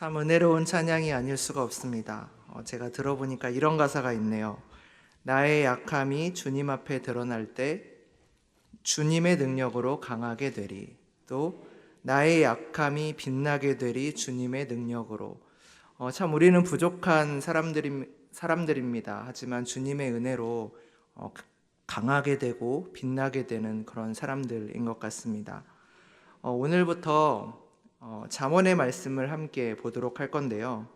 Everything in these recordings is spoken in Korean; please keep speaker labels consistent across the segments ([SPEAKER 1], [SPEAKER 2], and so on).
[SPEAKER 1] 참 은혜로운 찬양이 아닐 수가 없습니다. 제가 들어보니까 이런 가사가 있네요. 나의 약함이 주님 앞에 드러날 때 주님의 능력으로 강하게 되리. 또 나의 약함이 빛나게 되리 주님의 능력으로. 참 우리는 부족한 사람들입니다. 하지만 주님의 은혜로 강하게 되고 빛나게 되는 그런 사람들인 것 같습니다. 오늘부터 잠언의 말씀을 함께 보도록 할 건데요.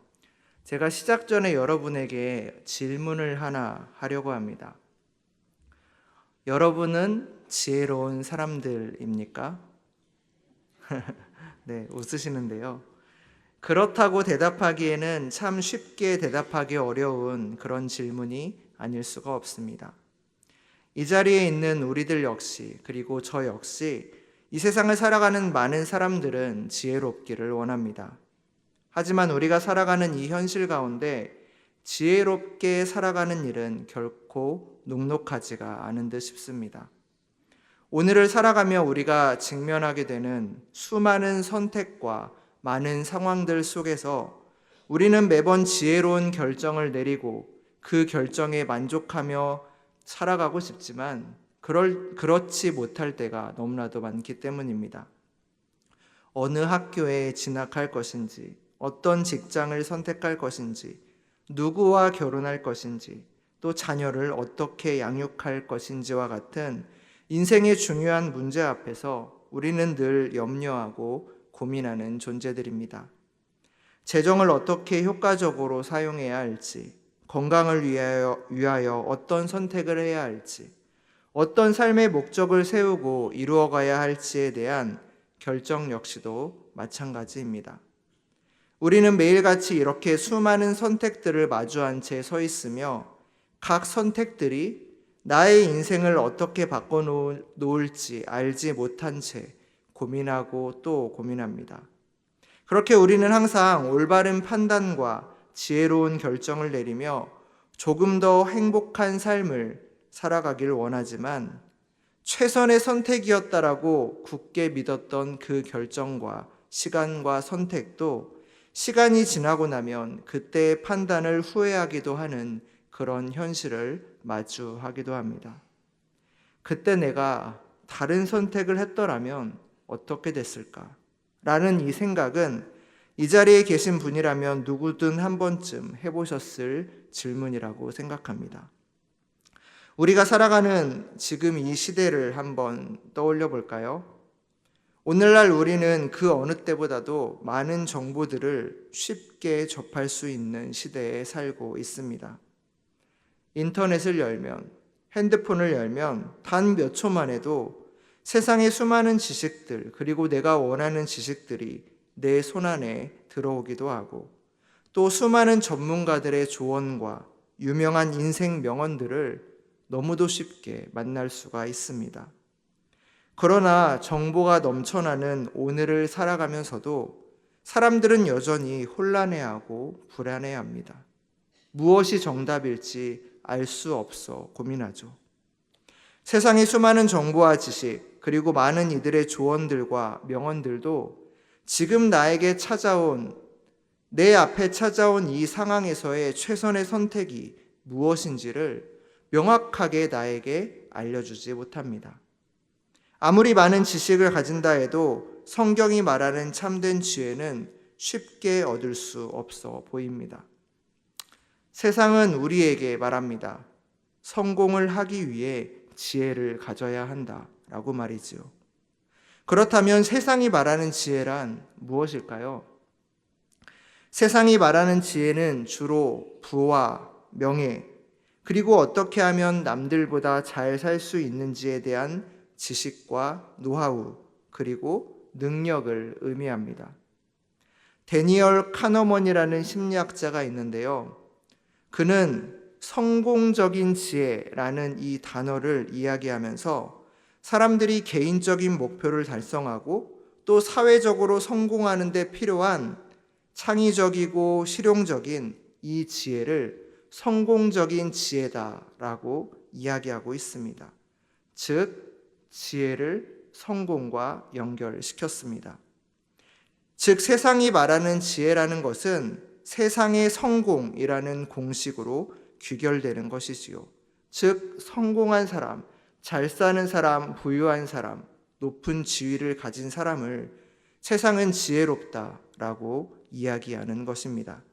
[SPEAKER 1] 제가 시작 전에 여러분에게 질문을 하나 하려고 합니다. 여러분은 지혜로운 사람들입니까? 네, 웃으시는데요. 그렇다고 대답하기에는 참 쉽게 대답하기 어려운 그런 질문이 아닐 수가 없습니다. 이 자리에 있는 우리들 역시, 그리고 저 역시 이 세상을 살아가는 많은 사람들은 지혜롭기를 원합니다. 하지만 우리가 살아가는 이 현실 가운데 지혜롭게 살아가는 일은 결코 녹록하지가 않은 듯 싶습니다. 오늘을 살아가며 우리가 직면하게 되는 수많은 선택과 많은 상황들 속에서 우리는 매번 지혜로운 결정을 내리고 그 결정에 만족하며 살아가고 싶지만 그렇지 못할 때가 너무나도 많기 때문입니다. 어느 학교에 진학할 것인지, 어떤 직장을 선택할 것인지, 누구와 결혼할 것인지, 또 자녀를 어떻게 양육할 것인지와 같은 인생의 중요한 문제 앞에서 우리는 늘 염려하고 고민하는 존재들입니다. 재정을 어떻게 효과적으로 사용해야 할지, 건강을 위하여 어떤 선택을 해야 할지, 어떤 삶의 목적을 세우고 이루어가야 할지에 대한 결정 역시도 마찬가지입니다. 우리는 매일같이 이렇게 수많은 선택들을 마주한 채 서 있으며 각 선택들이 나의 인생을 어떻게 바꿔놓을지 알지 못한 채 고민하고 또 고민합니다. 그렇게 우리는 항상 올바른 판단과 지혜로운 결정을 내리며 조금 더 행복한 삶을 살아가길 원하지만 최선의 선택이었다라고 굳게 믿었던 그 결정과 시간과 선택도 시간이 지나고 나면 그때의 판단을 후회하기도 하는 그런 현실을 마주하기도 합니다. 그때 내가 다른 선택을 했더라면 어떻게 됐을까? 라는 이 생각은 이 자리에 계신 분이라면 누구든 한 번쯤 해보셨을 질문이라고 생각합니다. 우리가 살아가는 지금 이 시대를 한번 떠올려 볼까요? 오늘날 우리는 그 어느 때보다도 많은 정보들을 쉽게 접할 수 있는 시대에 살고 있습니다. 인터넷을 열면, 핸드폰을 열면 단 몇 초만 해도 세상의 수많은 지식들, 그리고 내가 원하는 지식들이 내 손안에 들어오기도 하고, 또 수많은 전문가들의 조언과 유명한 인생 명언들을 너무도 쉽게 만날 수가 있습니다. 그러나 정보가 넘쳐나는 오늘을 살아가면서도 사람들은 여전히 혼란해하고 불안해합니다. 무엇이 정답일지 알 수 없어 고민하죠. 세상의 수많은 정보와 지식, 그리고 많은 이들의 조언들과 명언들도 지금 내 앞에 찾아온 이 상황에서의 최선의 선택이 무엇인지를 명확하게 나에게 알려주지 못합니다. 아무리 많은 지식을 가진다 해도 성경이 말하는 참된 지혜는 쉽게 얻을 수 없어 보입니다. 세상은 우리에게 말합니다. 성공을 하기 위해 지혜를 가져야 한다라고 말이지요. 그렇다면 세상이 말하는 지혜란 무엇일까요? 세상이 말하는 지혜는 주로 부와 명예, 그리고 어떻게 하면 남들보다 잘 살 수 있는지에 대한 지식과 노하우, 그리고 능력을 의미합니다. 데니얼 카너먼이라는 심리학자가 있는데요. 그는 성공적인 지혜라는 이 단어를 이야기하면서 사람들이 개인적인 목표를 달성하고 또 사회적으로 성공하는 데 필요한 창의적이고 실용적인 이 지혜를 성공적인 지혜다라고 이야기하고 있습니다. 즉, 지혜를 성공과 연결시켰습니다. 즉 세상이 말하는 지혜라는 것은 세상의 성공이라는 공식으로 귀결되는 것이지요. 즉 성공한 사람, 잘 사는 사람, 부유한 사람, 높은 지위를 가진 사람을 세상은 지혜롭다라고 이야기하는 것입니다.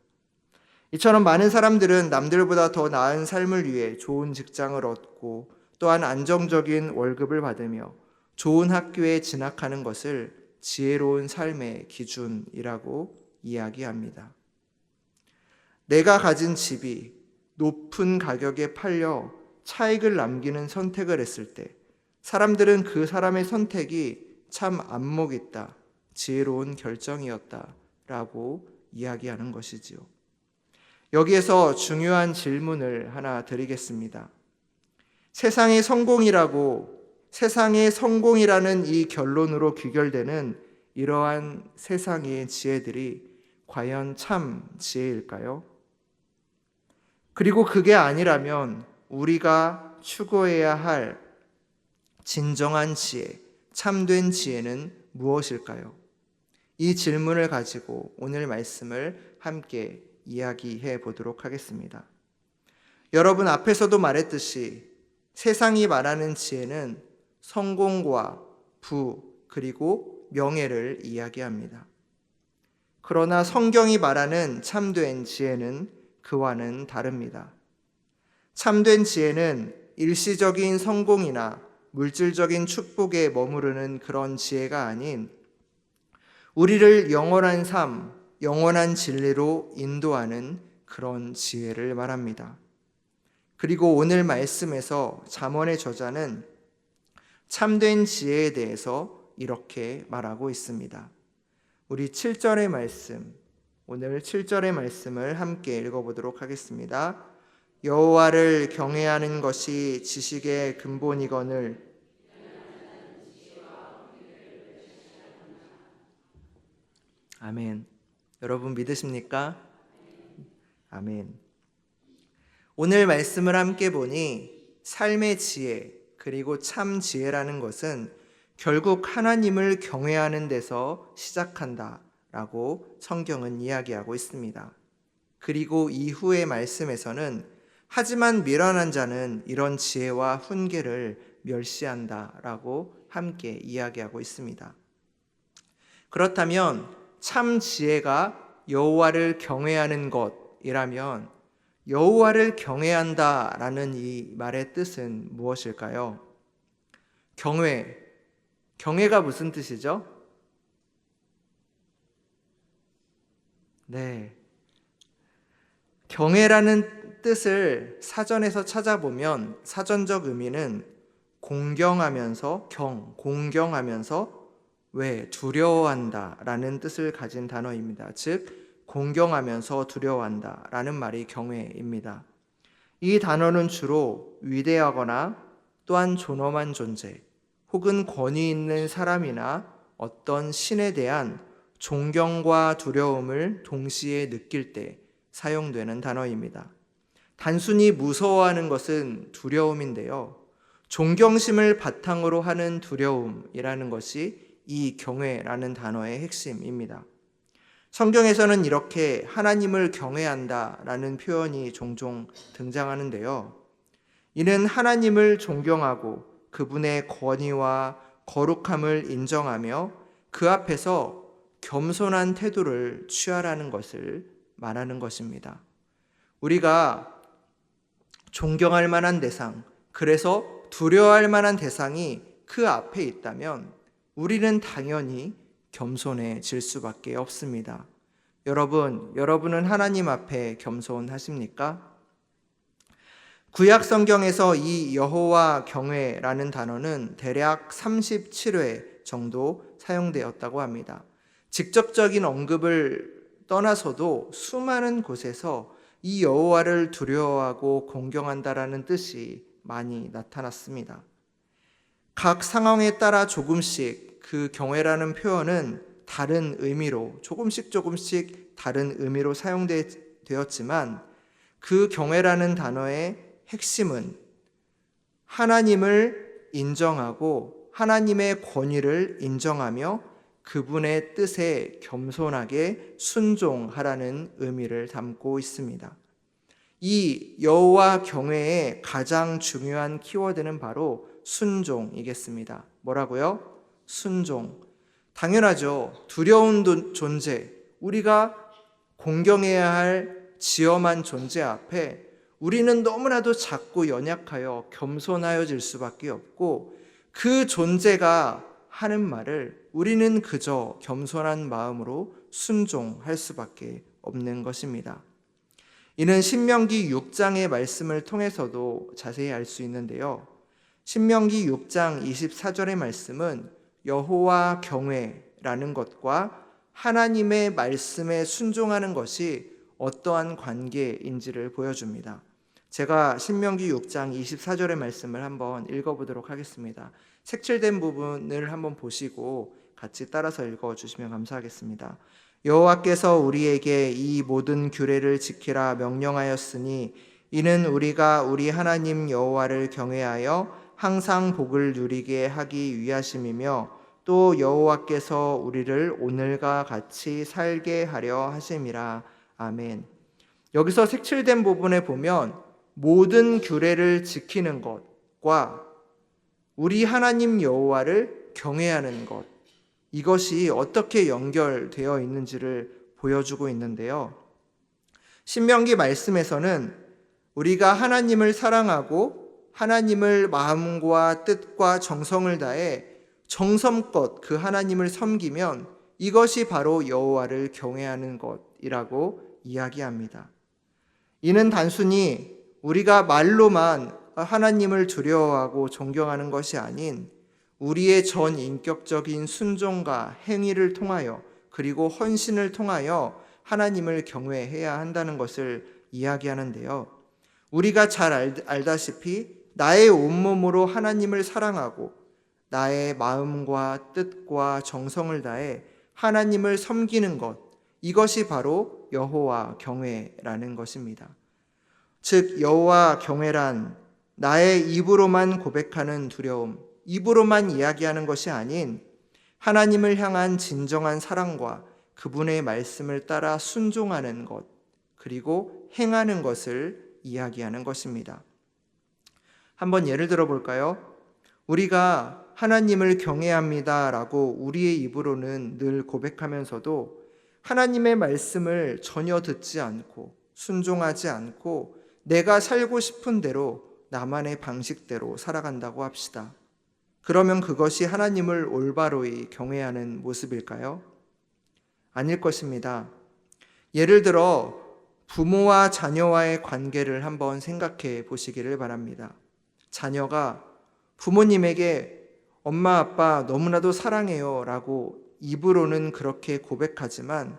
[SPEAKER 1] 이처럼 많은 사람들은 남들보다 더 나은 삶을 위해 좋은 직장을 얻고 또한 안정적인 월급을 받으며 좋은 학교에 진학하는 것을 지혜로운 삶의 기준이라고 이야기합니다. 내가 가진 집이 높은 가격에 팔려 차익을 남기는 선택을 했을 때 사람들은 그 사람의 선택이 참 안목 있다, 지혜로운 결정이었다라고 이야기하는 것이지요. 여기에서 중요한 질문을 하나 드리겠습니다. 세상의 성공이라는 이 결론으로 귀결되는 이러한 세상의 지혜들이 과연 참 지혜일까요? 그리고 그게 아니라면 우리가 추구해야 할 진정한 지혜, 참된 지혜는 무엇일까요? 이 질문을 가지고 오늘 말씀을 함께 이야기해 보도록 하겠습니다. 여러분, 앞에서도 말했듯이 세상이 말하는 지혜는 성공과 부 그리고 명예를 이야기합니다. 그러나 성경이 말하는 참된 지혜는 그와는 다릅니다. 참된 지혜는 일시적인 성공이나 물질적인 축복에 머무르는 그런 지혜가 아닌 우리를 영원한 삶, 영원한 진리로 인도하는 그런 지혜를 말합니다. 그리고 오늘 말씀에서 잠언의 저자는 참된 지혜에 대해서 이렇게 말하고 있습니다. 우리 7절의 말씀, 오늘 7절의 말씀을 함께 읽어보도록 하겠습니다. 여호와를 경외하는 것이 지식의 근본이거늘 아멘. 여러분 믿으십니까? 아멘. 오늘 말씀을 함께 보니 삶의 지혜 그리고 참 지혜라는 것은 결국 하나님을 경외하는 데서 시작한다라고 성경은 이야기하고 있습니다. 그리고 이후의 말씀에서는 하지만 미련한 자는 이런 지혜와 훈계를 멸시한다라고 함께 이야기하고 있습니다. 그렇다면 참 지혜가 여호와를 경외하는 것이라면 여호와를 경외한다라는 이 말의 뜻은 무엇일까요? 경외가 무슨 뜻이죠? 네. 경외라는 뜻을 사전에서 찾아보면 사전적 의미는 공경하면서 두려워한다라는 뜻을 가진 단어입니다. 즉 공경하면서 두려워한다라는 말이 경외입니다. 이 단어는 주로 위대하거나 또한 존엄한 존재 혹은 권위 있는 사람이나 어떤 신에 대한 존경과 두려움을 동시에 느낄 때 사용되는 단어입니다. 단순히 무서워하는 것은 두려움인데요. 존경심을 바탕으로 하는 두려움이라는 것이 이 경외라는 단어의 핵심입니다. 성경에서는 이렇게 하나님을 경외한다라는 표현이 종종 등장하는데요. 이는 하나님을 존경하고 그분의 권위와 거룩함을 인정하며 그 앞에서 겸손한 태도를 취하라는 것을 말하는 것입니다. 우리가 존경할 만한 대상, 그래서 두려워할 만한 대상이 그 앞에 있다면 우리는 당연히 겸손해질 수밖에 없습니다. 여러분은 하나님 앞에 겸손하십니까? 구약 성경에서 이 여호와 경외라는 단어는 대략 37회 정도 사용되었다고 합니다. 직접적인 언급을 떠나서도 수많은 곳에서 이 여호와를 두려워하고 공경한다라는 뜻이 많이 나타났습니다. 각 상황에 따라 조금씩 그 경외라는 표현은 다른 의미로 조금씩 다른 의미로 사용되었지만 그 경외라는 단어의 핵심은 하나님을 인정하고 하나님의 권위를 인정하며 그분의 뜻에 겸손하게 순종하라는 의미를 담고 있습니다. 이 여호와 경외의 가장 중요한 키워드는 바로 순종이겠습니다. 뭐라고요? 순종. 당연하죠. 두려운 존재, 우리가 공경해야 할 지엄한 존재 앞에 우리는 너무나도 작고 연약하여 겸손하여질 수밖에 없고, 그 존재가 하는 말을 우리는 그저 겸손한 마음으로 순종할 수밖에 없는 것입니다. 이는 신명기 6장의 말씀을 통해서도 자세히 알 수 있는데요. 신명기 6장 24절의 말씀은 여호와 경외라는 것과 하나님의 말씀에 순종하는 것이 어떠한 관계인지를 보여줍니다. 제가 신명기 6장 24절의 말씀을 한번 읽어보도록 하겠습니다. 색칠된 부분을 한번 보시고 같이 따라서 읽어주시면 감사하겠습니다. 여호와께서 우리에게 이 모든 규례를 지키라 명령하였으니 이는 우리가 우리 하나님 여호와를 경외하여 항상 복을 누리게 하기 위하심이며 또 여호와께서 우리를 오늘과 같이 살게 하려 하심이라. 아멘. 여기서 색칠된 부분에 보면 모든 규례를 지키는 것과 우리 하나님 여호와를 경외하는 것, 이것이 어떻게 연결되어 있는지를 보여주고 있는데요. 신명기 말씀에서는 우리가 하나님을 사랑하고 하나님을 마음과 뜻과 정성을 다해 정성껏 그 하나님을 섬기면 이것이 바로 여호와를 경외하는 것이라고 이야기합니다. 이는 단순히 우리가 말로만 하나님을 두려워하고 존경하는 것이 아닌 우리의 전 인격적인 순종과 행위를 통하여 그리고 헌신을 통하여 하나님을 경외해야 한다는 것을 이야기하는데요. 우리가 잘 알다시피 나의 온몸으로 하나님을 사랑하고 나의 마음과 뜻과 정성을 다해 하나님을 섬기는 것, 이것이 바로 여호와 경외라는 것입니다. 즉 여호와 경외란 나의 입으로만 고백하는 두려움, 입으로만 이야기하는 것이 아닌 하나님을 향한 진정한 사랑과 그분의 말씀을 따라 순종하는 것, 그리고 행하는 것을 이야기하는 것입니다. 한번 예를 들어 볼까요? 우리가 하나님을 경외합니다라고 우리의 입으로는 늘 고백하면서도 하나님의 말씀을 전혀 듣지 않고 순종하지 않고 내가 살고 싶은 대로 나만의 방식대로 살아간다고 합시다. 그러면 그것이 하나님을 올바로이 경외하는 모습일까요? 아닐 것입니다. 예를 들어 부모와 자녀와의 관계를 한번 생각해 보시기를 바랍니다. 자녀가 부모님에게 엄마 아빠 너무나도 사랑해요 라고 입으로는 그렇게 고백하지만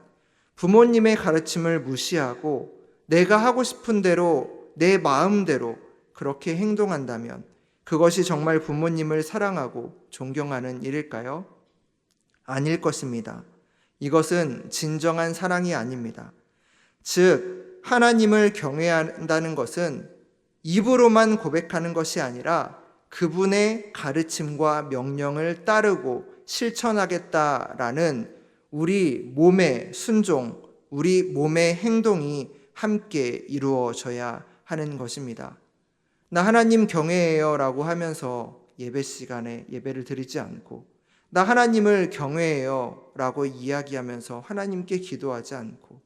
[SPEAKER 1] 부모님의 가르침을 무시하고 내가 하고 싶은 대로 내 마음대로 그렇게 행동한다면 그것이 정말 부모님을 사랑하고 존경하는 일일까요? 아닐 것입니다. 이것은 진정한 사랑이 아닙니다. 즉 하나님을 경외한다는 것은 입으로만 고백하는 것이 아니라 그분의 가르침과 명령을 따르고 실천하겠다라는 우리 몸의 순종, 우리 몸의 행동이 함께 이루어져야 하는 것입니다. 나 하나님 경외해요 라고 하면서 예배 시간에 예배를 드리지 않고 나 하나님을 경외해요 라고 이야기하면서 하나님께 기도하지 않고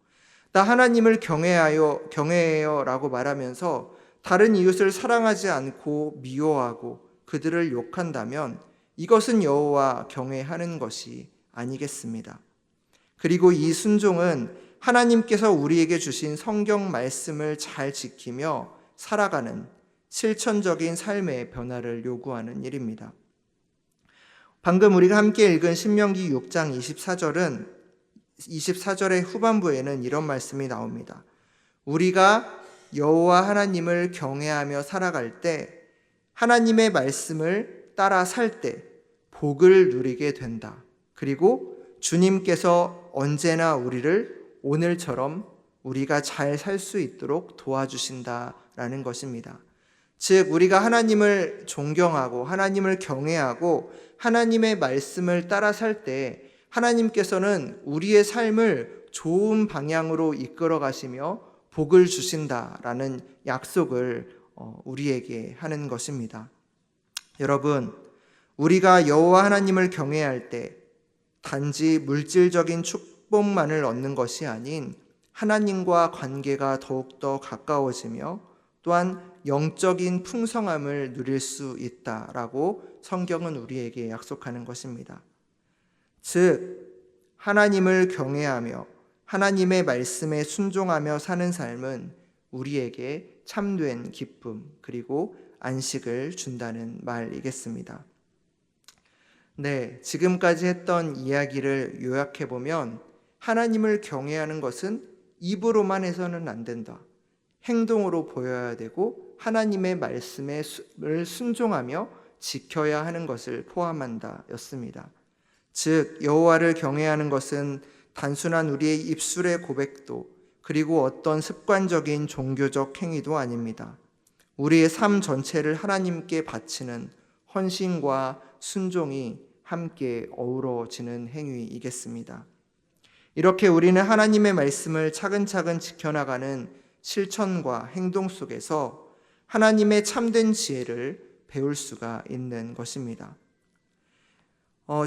[SPEAKER 1] 나 하나님을 경외해요 라고 말하면서 다른 이웃을 사랑하지 않고 미워하고 그들을 욕한다면 이것은 여호와 경외하는 것이 아니겠습니다. 그리고 이 순종은 하나님께서 우리에게 주신 성경 말씀을 잘 지키며 살아가는 실천적인 삶의 변화를 요구하는 일입니다. 방금 우리가 함께 읽은 신명기 6장 24절의 후반부에는 이런 말씀이 나옵니다. 우리가 여호와 하나님을 경외하며 살아갈 때 하나님의 말씀을 따라 살 때 복을 누리게 된다. 그리고 주님께서 언제나 우리를 오늘처럼 우리가 잘 살 수 있도록 도와주신다라는 것입니다. 즉 우리가 하나님을 존경하고 하나님을 경외하고 하나님의 말씀을 따라 살 때 하나님께서는 우리의 삶을 좋은 방향으로 이끌어 가시며 복을 주신다라는 약속을 우리에게 하는 것입니다. 여러분, 우리가 여호와 하나님을 경외할 때 단지 물질적인 축복만을 얻는 것이 아닌 하나님과 관계가 더욱더 가까워지며 또한 영적인 풍성함을 누릴 수 있다라고 성경은 우리에게 약속하는 것입니다. 즉, 하나님을 경외하며 하나님의 말씀에 순종하며 사는 삶은 우리에게 참된 기쁨 그리고 안식을 준다는 말이겠습니다. 네, 지금까지 했던 이야기를 요약해보면 하나님을 경외하는 것은 입으로만 해서는 안 된다. 행동으로 보여야 되고 하나님의 말씀에 순종하며 지켜야 하는 것을 포함한다 였습니다. 즉, 여호와를 경외하는 것은 단순한 우리의 입술의 고백도 그리고 어떤 습관적인 종교적 행위도 아닙니다. 우리의 삶 전체를 하나님께 바치는 헌신과 순종이 함께 어우러지는 행위이겠습니다. 이렇게 우리는 하나님의 말씀을 차근차근 지켜나가는 실천과 행동 속에서 하나님의 참된 지혜를 배울 수가 있는 것입니다.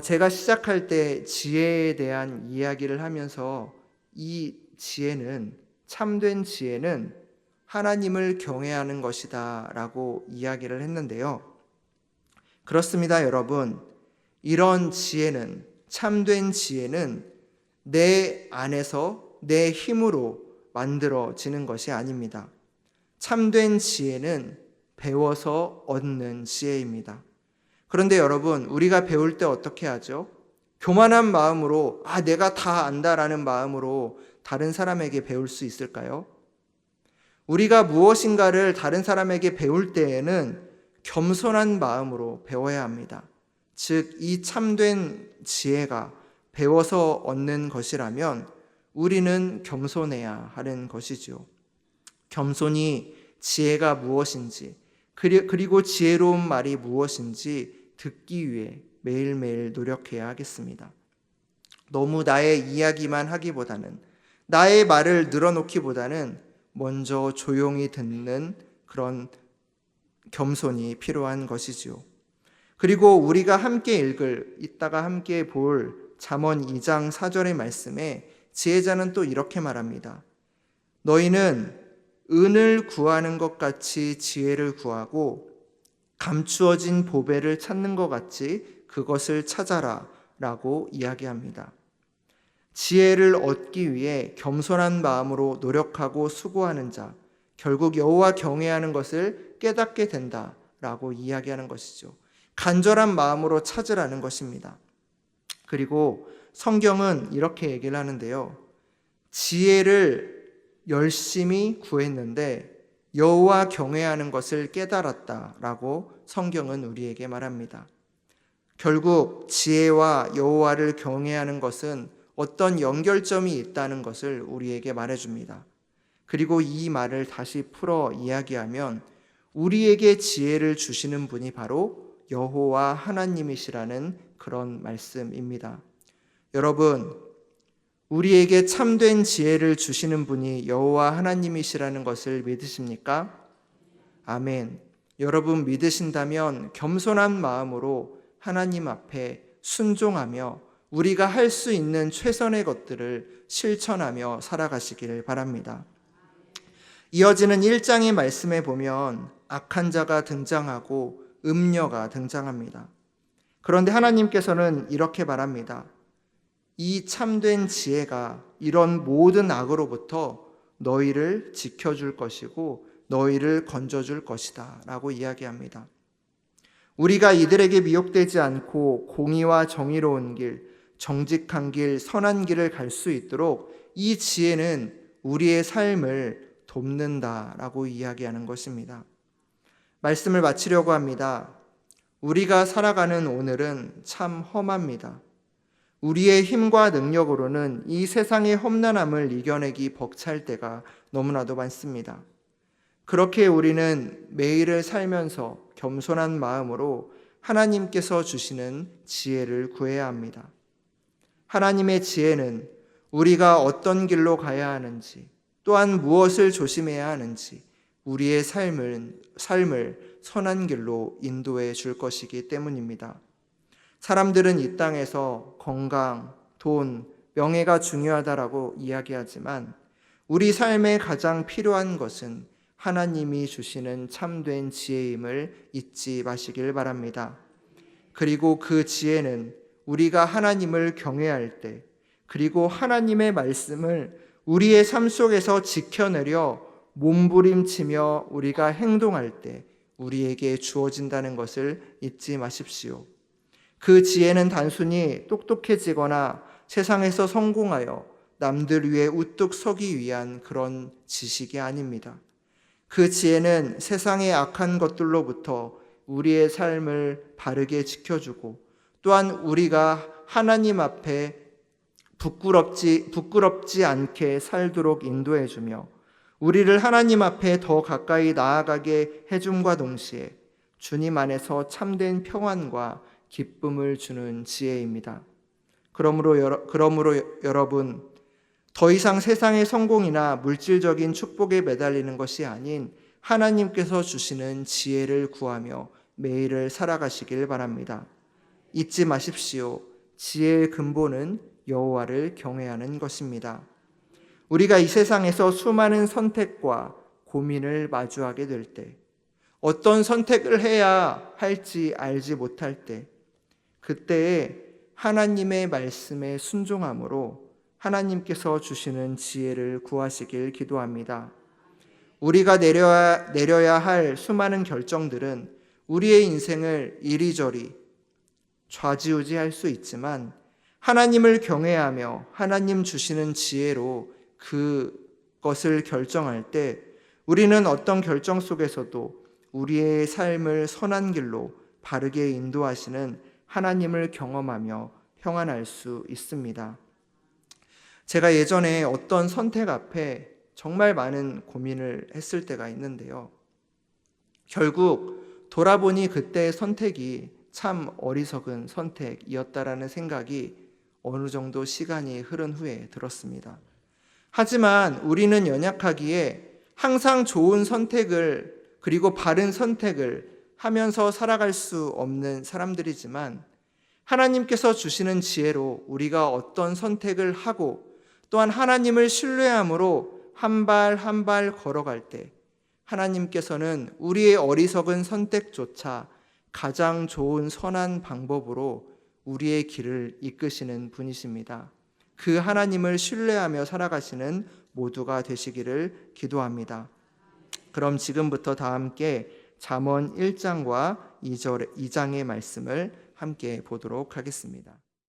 [SPEAKER 1] 제가 시작할 때 지혜에 대한 이야기를 하면서 이 지혜는, 참된 지혜는 하나님을 경외하는 것이다 라고 이야기를 했는데요. 그렇습니다, 여러분. 이런 지혜는, 참된 지혜는 내 안에서 내 힘으로 만들어지는 것이 아닙니다. 참된 지혜는 배워서 얻는 지혜입니다. 그런데 여러분, 우리가 배울 때 어떻게 하죠? 교만한 마음으로, 내가 다 안다라는 마음으로 다른 사람에게 배울 수 있을까요? 우리가 무엇인가를 다른 사람에게 배울 때에는 겸손한 마음으로 배워야 합니다. 즉, 이 참된 지혜가 배워서 얻는 것이라면 우리는 겸손해야 하는 것이죠. 겸손이 지혜가 무엇인지, 그리고 지혜로운 말이 무엇인지 듣기 위해 매일매일 노력해야 하겠습니다. 너무 나의 이야기만 하기보다는, 나의 말을 늘어놓기보다는 먼저 조용히 듣는 그런 겸손이 필요한 것이지요. 그리고 우리가 함께 이따가 함께 볼 잠언 2장 4절의 말씀에 지혜자는 또 이렇게 말합니다. 너희는 은을 구하는 것 같이 지혜를 구하고 감추어진 보배를 찾는 것 같이 그것을 찾아라 라고 이야기합니다. 지혜를 얻기 위해 겸손한 마음으로 노력하고 수고하는 자, 결국 여호와 경외하는 것을 깨닫게 된다라고 이야기하는 것이죠. 간절한 마음으로 찾으라는 것입니다. 그리고 성경은 이렇게 얘기를 하는데요. 지혜를 열심히 구했는데 여호와 경외하는 것을 깨달았다라고 성경은 우리에게 말합니다. 결국 지혜와 여호와를 경외하는 것은 어떤 연결점이 있다는 것을 우리에게 말해줍니다. 그리고 이 말을 다시 풀어 이야기하면 우리에게 지혜를 주시는 분이 바로 여호와 하나님이시라는 그런 말씀입니다. 여러분, 우리에게 참된 지혜를 주시는 분이 여호와 하나님이시라는 것을 믿으십니까? 아멘. 여러분 믿으신다면 겸손한 마음으로 하나님 앞에 순종하며 우리가 할 수 있는 최선의 것들을 실천하며 살아가시기를 바랍니다. 이어지는 1장의 말씀에 보면 악한 자가 등장하고 음녀가 등장합니다. 그런데 하나님께서는 이렇게 말합니다. 이 참된 지혜가 이런 모든 악으로부터 너희를 지켜줄 것이고 너희를 건져줄 것이다 라고 이야기합니다. 우리가 이들에게 미혹되지 않고 공의와 정의로운 길, 정직한 길, 선한 길을 갈 수 있도록 이 지혜는 우리의 삶을 돕는다라고 이야기하는 것입니다. 말씀을 마치려고 합니다. 우리가 살아가는 오늘은 참 험합니다. 우리의 힘과 능력으로는 이 세상의 험난함을 이겨내기 벅찰 때가 너무나도 많습니다. 그렇게 우리는 매일을 살면서 겸손한 마음으로 하나님께서 주시는 지혜를 구해야 합니다. 하나님의 지혜는 우리가 어떤 길로 가야 하는지, 또한 무엇을 조심해야 하는지 우리의 삶을 선한 길로 인도해 줄 것이기 때문입니다. 사람들은 이 땅에서 건강, 돈, 명예가 중요하다라고 이야기하지만 우리 삶에 가장 필요한 것은 하나님이 주시는 참된 지혜임을 잊지 마시길 바랍니다. 그리고 그 지혜는 우리가 하나님을 경외할 때, 그리고 하나님의 말씀을 우리의 삶 속에서 지켜내려 몸부림치며 우리가 행동할 때 우리에게 주어진다는 것을 잊지 마십시오. 그 지혜는 단순히 똑똑해지거나 세상에서 성공하여 남들 위에 우뚝 서기 위한 그런 지식이 아닙니다. 그 지혜는 세상의 악한 것들로부터 우리의 삶을 바르게 지켜주고, 또한 우리가 하나님 앞에 부끄럽지 않게 살도록 인도해주며 우리를 하나님 앞에 더 가까이 나아가게 해줌과 동시에 주님 안에서 참된 평안과 기쁨을 주는 지혜입니다. 그러므로 여러분, 더 이상 세상의 성공이나 물질적인 축복에 매달리는 것이 아닌 하나님께서 주시는 지혜를 구하며 매일을 살아가시길 바랍니다. 잊지 마십시오. 지혜의 근본은 여호와를 경외하는 것입니다. 우리가 이 세상에서 수많은 선택과 고민을 마주하게 될 때, 어떤 선택을 해야 할지 알지 못할 때, 그때에 하나님의 말씀에 순종함으로 하나님께서 주시는 지혜를 구하시길 기도합니다. 우리가 내려야 할 수많은 결정들은 우리의 인생을 이리저리 좌지우지할 수 있지만 하나님을 경외하며 하나님 주시는 지혜로 그것을 결정할 때 우리는 어떤 결정 속에서도 우리의 삶을 선한 길로 바르게 인도하시는 하나님을 경험하며 평안할 수 있습니다. 제가 예전에 어떤 선택 앞에 정말 많은 고민을 했을 때가 있는데요. 결국 돌아보니 그때의 선택이 참 어리석은 선택이었다라는 생각이 어느 정도 시간이 흐른 후에 들었습니다. 하지만 우리는 연약하기에 항상 좋은 선택을, 그리고 바른 선택을 하면서 살아갈 수 없는 사람들이지만 하나님께서 주시는 지혜로 우리가 어떤 선택을 하고 또한 하나님을 신뢰함으로 한 발 한 발 걸어갈 때 하나님께서는 우리의 어리석은 선택조차 가장 좋은 선한 방법으로 우리의 길을 이끄시는 분이십니다. 그 하나님을 신뢰하며 살아가시는 모두가 되시기를 기도합니다. 그럼 지금부터 다 함께 잠언 1장과 2장의 말씀을 함께 보도록 하겠습니다.